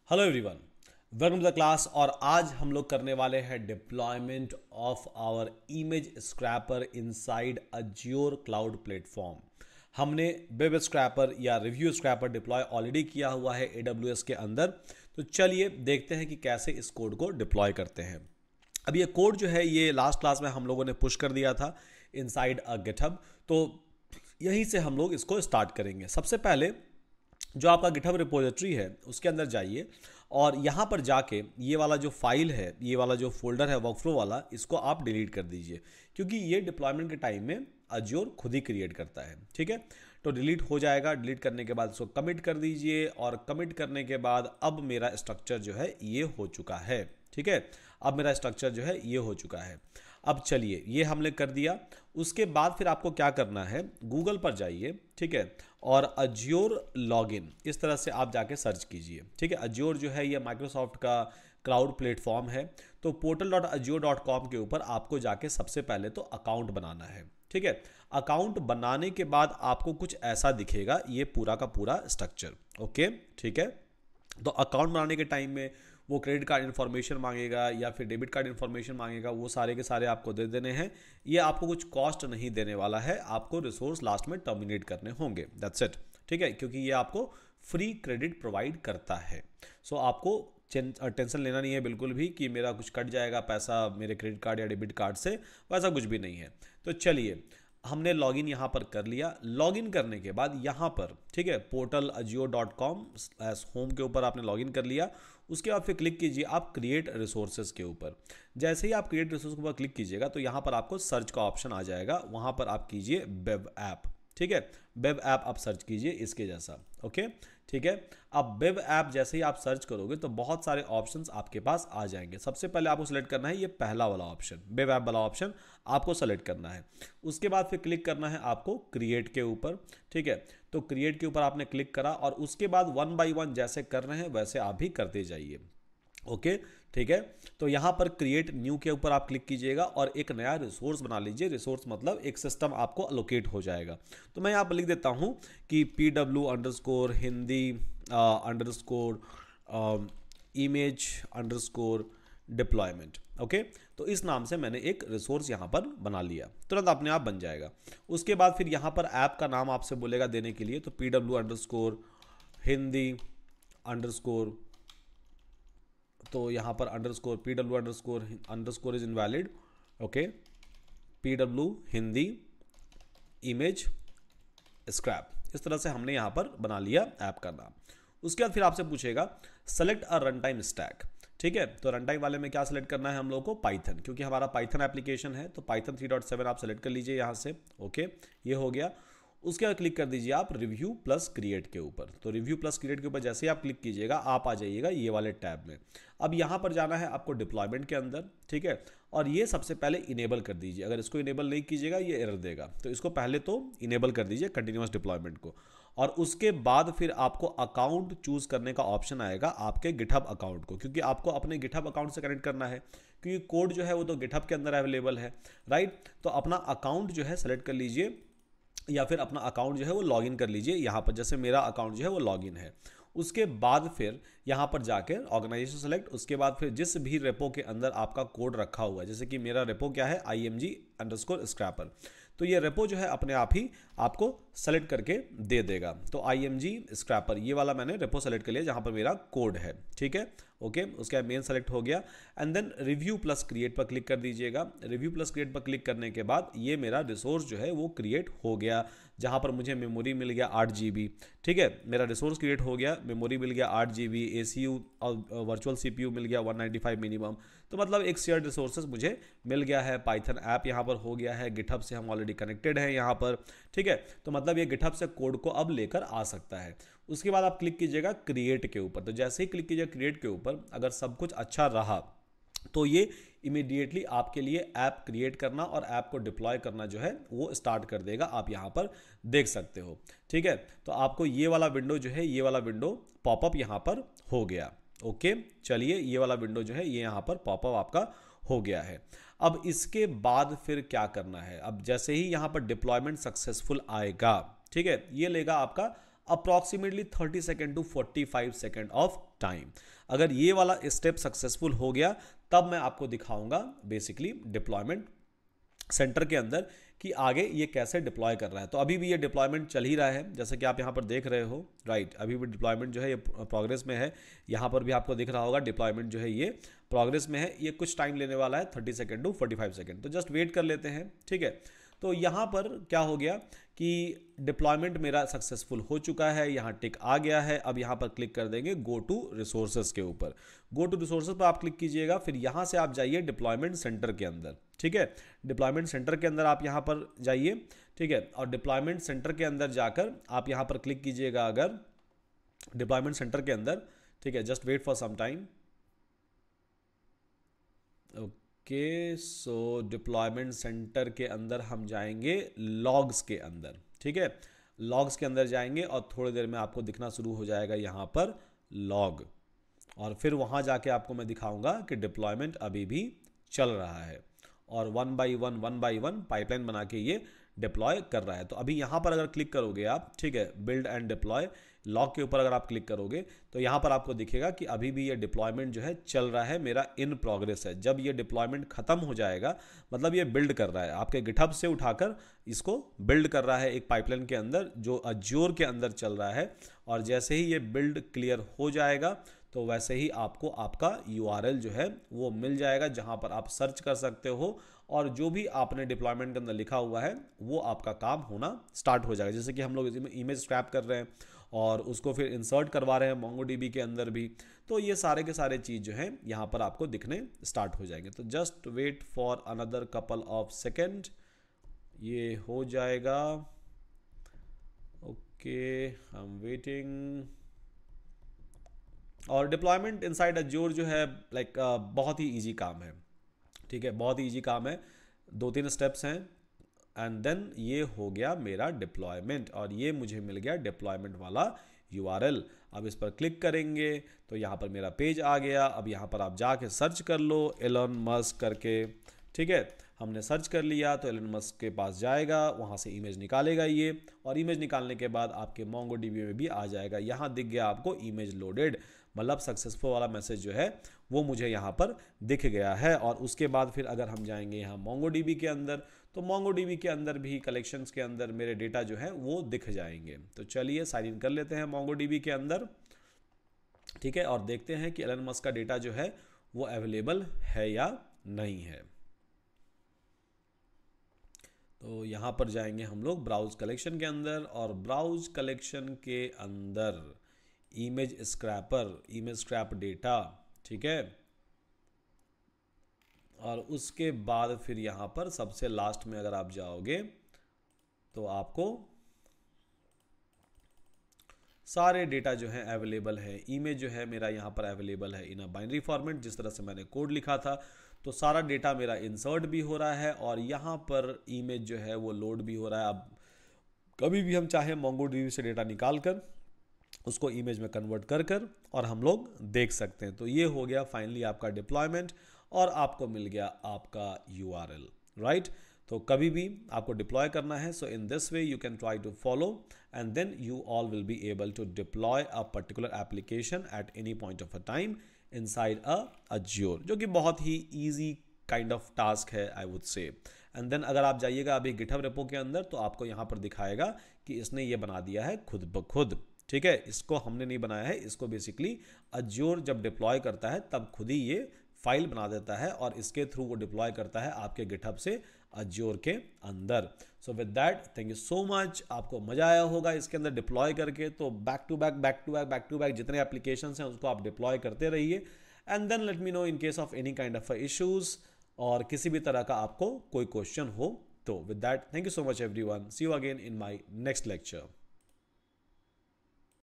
Hello everyone, welcome to the class. और आज हम लोग करने वाले हैं deployment of our image scraper inside Azure cloud platform. हमने वेब स्क्रैपर या रिव्यू स्क्रैपर डिप्लॉय ऑलरेडी किया हुआ है AWS के अंदर। तो चलिए देखते हैं कि कैसे इस कोड को डिप्लॉय करते हैं। अब ये कोड जो है ये लास्ट क्लास में हम लोगों ने पुश कर दिया था इनसाइड अ गिटहब। तो यहीं से हम लोग इसको स्टार्ट करेंगे। सबसे पहले जो आपका गिटहब रिपोजिटरी है उसके अंदर जाइए और यहाँ पर जाके ये वाला जो फाइल है, ये वाला जो फोल्डर है वर्कफ्लो वाला, इसको आप डिलीट कर दीजिए, क्योंकि ये डिप्लॉयमेंट के टाइम में अज्योर खुद ही क्रिएट करता है। ठीक है, तो डिलीट हो जाएगा। डिलीट करने के बाद इसको कमिट कर दीजिए और कमिट करने के बाद अब मेरा स्ट्रक्चर जो है ये हो चुका है। ठीक है, अब मेरा स्ट्रक्चर जो है ये हो चुका है। अब चलिए ये हमने कर दिया। उसके बाद फिर आपको क्या करना है, गूगल पर जाइए, ठीक है, और अज्योर लॉगिन इस तरह से आप जाके सर्च कीजिए। ठीक है, अज्योर जो है ये माइक्रोसॉफ्ट का क्लाउड प्लेटफॉर्म है। तो portal.azure.com के ऊपर आपको जाके सबसे पहले तो अकाउंट बनाना है। ठीक है, अकाउंट बनाने के बाद आपको कुछ ऐसा दिखेगा, ये पूरा का पूरा स्ट्रक्चर। ओके, ठीक है। तो अकाउंट बनाने के टाइम में वो क्रेडिट कार्ड इन्फॉर्मेशन मांगेगा या फिर डेबिट कार्ड इन्फॉर्मेशन मांगेगा, वो सारे के सारे आपको दे देने हैं। ये आपको कुछ कॉस्ट नहीं देने वाला है, आपको रिसोर्स लास्ट में टर्मिनेट करने होंगे। That's it. ठीक है, क्योंकि ये आपको फ्री क्रेडिट प्रोवाइड करता है। सो आपको टेंशन लेना नहीं है बिल्कुल भी कि मेरा कुछ कट जाएगा पैसा मेरे क्रेडिट कार्ड या डेबिट कार्ड से, वैसा कुछ भी नहीं है। तो चलिए हमने लॉगिन यहाँ पर कर लिया। लॉगिन करने के बाद यहाँ पर, ठीक है, portal.azure.com/home के ऊपर आपने लॉगिन कर लिया। उसके बाद फिर क्लिक कीजिए आप क्रिएट रिसोर्सेज के ऊपर। जैसे ही आप क्रिएट रिसोर्स के ऊपर क्लिक कीजिएगा तो यहाँ पर आपको सर्च का ऑप्शन आ जाएगा, वहाँ पर आप कीजिए वेब ऐप। ठीक है, वेब ऐप आप सर्च कीजिए इसके जैसा। ओके, ठीक है। अब वेब ऐप जैसे ही आप सर्च करोगे तो बहुत सारे ऑप्शंस आपके पास आ जाएंगे। सबसे पहले आपको सेलेक्ट करना है ये पहला वाला ऑप्शन, वेब ऐप वाला ऑप्शन आपको सेलेक्ट करना है। उसके बाद फिर क्लिक करना है आपको क्रिएट के ऊपर। ठीक है, तो क्रिएट के ऊपर आपने क्लिक करा और उसके बाद 1 बाय 1 जैसे कर रहे हैं वैसे आप भी करते जाइए। ओके, ठीक है। तो यहाँ पर क्रिएट न्यू के ऊपर आप क्लिक कीजिएगा और एक नया रिसोर्स बना लीजिए। रिसोर्स मतलब एक सिस्टम आपको अलोकेट हो जाएगा। तो मैं यहाँ पर लिख देता हूँ कि pw_hindi_image_डिप्लॉयमेंट। ओके, तो इस नाम से मैंने एक रिसोर्स यहाँ पर बना लिया, तुरंत अपने आप बन जाएगा। उसके बाद फिर यहाँ पर ऐप का नाम आपसे बोलेगा देने के लिए, तो pw_hindi_, तो यहाँ पर pw__ is invalid. Okay, pw_hindi image scrap, इस तरह से हमने यहाँ पर बना लिया ऐप का नाम। उसके बाद फिर आपसे पूछेगा select a run time stack. ठीक है, तो रन टाइम वाले में क्या सेलेक्ट करना है हम लोग को, पाइथन, क्योंकि हमारा पाइथन एप्लीकेशन है। तो पाइथन 3.7 आप सेलेक्ट कर लीजिए यहाँ से। ओके, ये हो गया। उसके बाद क्लिक कर दीजिए आप रिव्यू प्लस क्रिएट के ऊपर। तो रिव्यू प्लस क्रिएट के ऊपर जैसे ही आप क्लिक कीजिएगा आप आ जाइएगा ये वाले टैब में। अब यहाँ पर जाना है आपको डिप्लॉयमेंट के अंदर। ठीक है, और ये सबसे पहले इनेबल कर दीजिए। अगर इसको इनेबल नहीं कीजिएगा ये एरर देगा, तो इसको पहले तो इनेबल कर दीजिए कंटिन्यूअस डिप्लॉयमेंट को। और उसके बाद फिर आपको अकाउंट चूज करने का ऑप्शन आएगा आपके गिटहब अकाउंट को, क्योंकि आपको अपने गिटहब अकाउंट से कनेक्ट करना है, क्योंकि कोड जो है वो तो गिटहब के अंदर अवेलेबल है, राइट। तो अपना अकाउंट जो है सेलेक्ट कर लीजिए या फिर अपना अकाउंट जो है वो लॉगिन कर लीजिए यहाँ पर। जैसे मेरा अकाउंट जो है वो लॉगिन है। उसके बाद फिर यहाँ पर जाकर ऑर्गेनाइजेशन सेलेक्ट। उसके बाद फिर जिस भी रेपो के अंदर आपका कोड रखा हुआ है, जैसे कि मेरा रेपो क्या है img_scrapper, तो ये रेपो जो है अपने आप ही आपको सेलेक्ट करके दे देगा। तो img_scrapper ये वाला मैंने रेपो सेलेक्ट कर लिया जहाँ पर मेरा कोड है। ठीक है, ओके, उसके बाद मेन सेलेक्ट हो गया and then review plus create पर क्लिक कर दीजिएगा। रिव्यू प्लस क्रिएट पर क्लिक करने के बाद ये मेरा रिसोर्स जो है वो क्रिएट हो गया, जहाँ पर मुझे मेमोरी मिल गया 8 GB। ठीक है, मेरा रिसोर्स क्रिएट हो गया, मेमोरी मिल गया 8 GB, ACU और वर्चुअल CPU मिल गया 195 मिनिमम। तो मतलब एक शेयर्ड रिसोर्सेज मुझे मिल गया है। पाइथन ऐप यहाँ पर हो गया है, गिटहब से हम ऑलरेडी कनेक्टेड हैं यहाँ पर। ठीक है, तो मतलब ये गिटहब से कोड को अब लेकर आ सकता है। उसके बाद आप क्लिक कीजिएगा क्रिएट के ऊपर। तो जैसे ही क्लिक कीजिएगा क्रिएट के ऊपर, अगर सब कुछ अच्छा रहा तो ये इमीडिएटली आपके लिए ऐप क्रिएट करना और ऐप को डिप्लॉय करना जो है वो स्टार्ट कर देगा। आप यहाँ पर देख सकते हो। ठीक है, तो आपको ये वाला विंडो जो है, ये वाला विंडो पॉपअप यहाँ पर हो गया। ओके, चलिए ये वाला विंडो जो है ये यहाँ पर पॉपअप आपका हो गया है। अब इसके बाद फिर क्या करना है, अब जैसे ही यहाँ पर डिप्लॉयमेंट सक्सेसफुल आएगा, ठीक है, ये लेगा आपका approximately 30 second to 45 second of time. अगर ये वाला स्टेप सक्सेसफुल हो गया तब मैं आपको दिखाऊंगा बेसिकली डिप्लॉयमेंट सेंटर के अंदर कि आगे ये कैसे डिप्लॉय कर रहा है। तो अभी भी ये डिप्लॉयमेंट चल ही रहा है, जैसे कि आप यहाँ पर देख रहे हो, राइट। अभी भी डिप्लॉयमेंट जो है ये प्रोग्रेस में है। यहाँ पर भी आपको दिख रहा होगा डिप्लॉयमेंट जो है ये प्रोग्रेस में है। ये कुछ टाइम लेने वाला है, 30 सेकेंड टू 45 सेकेंड। तो जस्ट वेट कर लेते हैं, ठीक है। तो यहाँ पर क्या हो गया कि डिप्लॉयमेंट मेरा सक्सेसफुल हो चुका है, यहाँ टिक आ गया है। अब यहाँ पर क्लिक कर देंगे गो टू रिसोर्सेज के ऊपर। गो टू रिसोर्सेज पर आप क्लिक कीजिएगा, फिर यहाँ से आप जाइए डिप्लॉयमेंट सेंटर के अंदर, ठीक है। डिप्लॉयमेंट सेंटर के अंदर आप यहाँ पर जाइए, ठीक है। और डिप्लॉयमेंट सेंटर के अंदर जाकर आप यहाँ पर क्लिक कीजिएगा अगर डिप्लॉयमेंट सेंटर के अंदर, ठीक है। Just wait for some time. Okay, so deployment centre के अंदर हम जाएंगे लॉग्स के अंदर, ठीक है। लॉग्स के अंदर जाएंगे और थोड़ी देर में आपको दिखना शुरू हो जाएगा यहाँ पर लॉग, और फिर वहाँ जाके आपको मैं दिखाऊंगा कि डिप्लॉयमेंट अभी भी चल रहा है और वन बाय वन पाइपलाइन बना के ये डिप्लॉय कर रहा है। तो अभी यहाँ पर अगर क्लिक करोगे आप, ठीक है, बिल्ड एंड डिप्लॉय लॉग के ऊपर अगर आप क्लिक करोगे तो यहाँ पर आपको दिखेगा कि अभी भी ये डिप्लॉयमेंट जो है चल रहा है, मेरा इन प्रोग्रेस है। जब ये डिप्लॉयमेंट खत्म हो जाएगा, मतलब ये बिल्ड कर रहा है, आपके गिटहब से उठाकर इसको बिल्ड कर रहा है एक पाइपलाइन के अंदर जो अज्योर के अंदर चल रहा है। और जैसे ही ये बिल्ड क्लियर हो जाएगा तो वैसे ही आपको आपका URL जो है वो मिल जाएगा, जहाँ पर आप सर्च कर सकते हो और जो भी आपने डिप्लॉयमेंट के अंदर लिखा हुआ है वो आपका काम होना स्टार्ट हो जाएगा। जैसे कि हम लोग इमेज स्क्रैप कर रहे हैं और उसको फिर इंसर्ट करवा रहे हैं MongoDB के अंदर भी, तो ये सारे के सारे चीज़ जो हैं यहाँ पर आपको दिखने स्टार्ट हो जाएंगे। तो just wait for another couple of second, ये हो जाएगा। Okay, I am waiting. और डिप्लॉयमेंट इनसाइड अज्योर जो है लाइक बहुत ही ईजी काम है, ठीक है, बहुत ही ईजी काम है। 2-3 स्टेप्स हैं एंड देन ये हो गया मेरा डिप्लॉयमेंट और ये मुझे मिल गया डिप्लॉयमेंट वाला URL। अब इस पर क्लिक करेंगे तो यहाँ पर मेरा पेज आ गया। अब यहाँ पर आप जाके सर्च कर लो एलन मस्क करके, ठीक है। हमने सर्च कर लिया तो एलन मस्क के पास जाएगा, वहाँ से इमेज निकालेगा ये, और इमेज निकालने के बाद आपके MongoDB में भी आ जाएगा। यहाँ दिख गया आपको इमेज लोडेड, मतलब सक्सेसफुल वाला मैसेज जो है वो मुझे यहाँ पर दिख गया है। और उसके बाद फिर अगर हम जाएंगे यहाँ MongoDB के अंदर तो MongoDB के अंदर भी कलेक्शंस के अंदर मेरे डेटा जो है वो दिख जाएंगे। तो चलिए साइन इन कर लेते हैं MongoDB के अंदर, ठीक है, और देखते हैं कि एलन मस्क का डेटा जो है वो अवेलेबल है या नहीं है। तो यहाँ पर जाएंगे हम लोग ब्राउज कलेक्शन के अंदर और ब्राउज कलेक्शन के अंदर image scraper, image scrap data, ठीक है। और उसके बाद फिर यहाँ पर सबसे लास्ट में अगर आप जाओगे तो आपको सारे डेटा जो है अवेलेबल है। इमेज जो है मेरा यहाँ पर अवेलेबल है इन अ बाइनरी फॉर्मेट, जिस तरह से मैंने कोड लिखा था। तो सारा डेटा मेरा इंसर्ट भी हो रहा है और यहाँ पर इमेज जो है वो लोड भी हो रहा है। अब कभी भी हम चाहे MongoDB से डेटा निकाल कर उसको इमेज में कन्वर्ट कर और हम लोग देख सकते हैं। तो ये हो गया फाइनली आपका डिप्लॉयमेंट और आपको मिल गया आपका URL, राइट। तो कभी भी आपको डिप्लॉय करना है, so in this way you can try to follow and then you all will be able to deploy a particular application at any point of a time inside Azure, जो कि बहुत ही ईजी काइंड ऑफ टास्क है I would say. And then अगर आप जाइएगा अभी GitHub repo के अंदर तो आपको यहाँ पर दिखाएगा कि इसने ये बना दिया है खुद ब खुद, ठीक है। इसको हमने नहीं बनाया है, इसको बेसिकली अज्योर जब डिप्लॉय करता है तब खुद ही ये फाइल बना देता है और इसके थ्रू वो डिप्लॉय करता है आपके गिटहब से अज्योर के अंदर। So with that thank you so much, आपको मजा आया होगा इसके अंदर डिप्लॉय करके। तो बैक टू बैक जितने एप्लीकेशंस हैं उसको आप डिप्लॉय करते रहिए and then let me know in case of any kind of issues और किसी भी तरह का आपको कोई क्वेश्चन हो तो। With that thank you so much everyone, see you again in my next lecture.